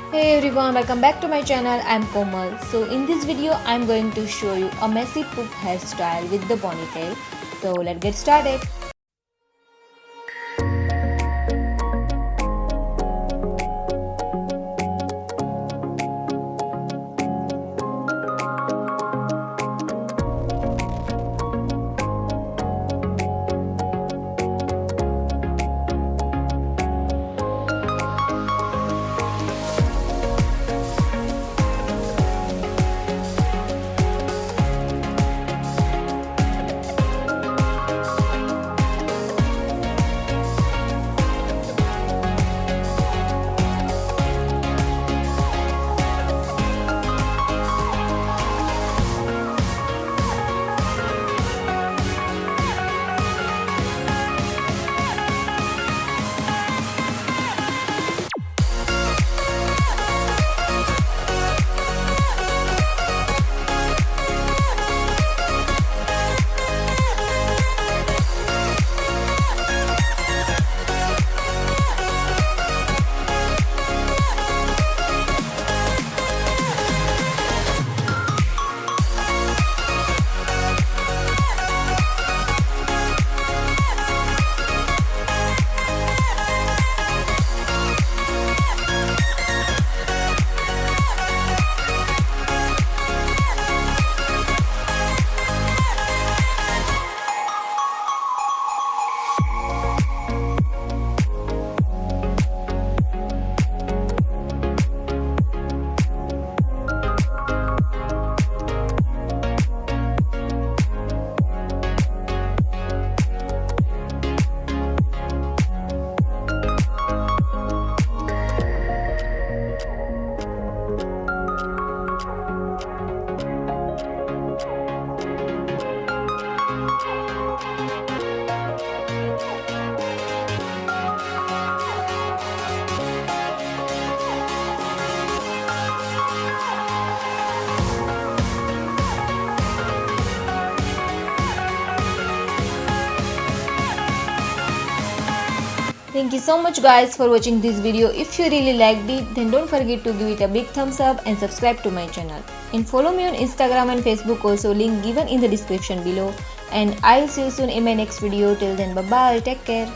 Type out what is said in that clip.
Hey everyone, welcome back to my channel. I'm Komal. So in this video I'm going to show you a messy poof hairstyle with the ponytail. So let's get started. Thank you so much guys for watching this video. If you really liked it, then don't forget to give it a big thumbs up and subscribe to my channel. And follow me on Instagram and Facebook also, link given in the description below. And I'll see you soon in my next video. Till then, bye bye, take care.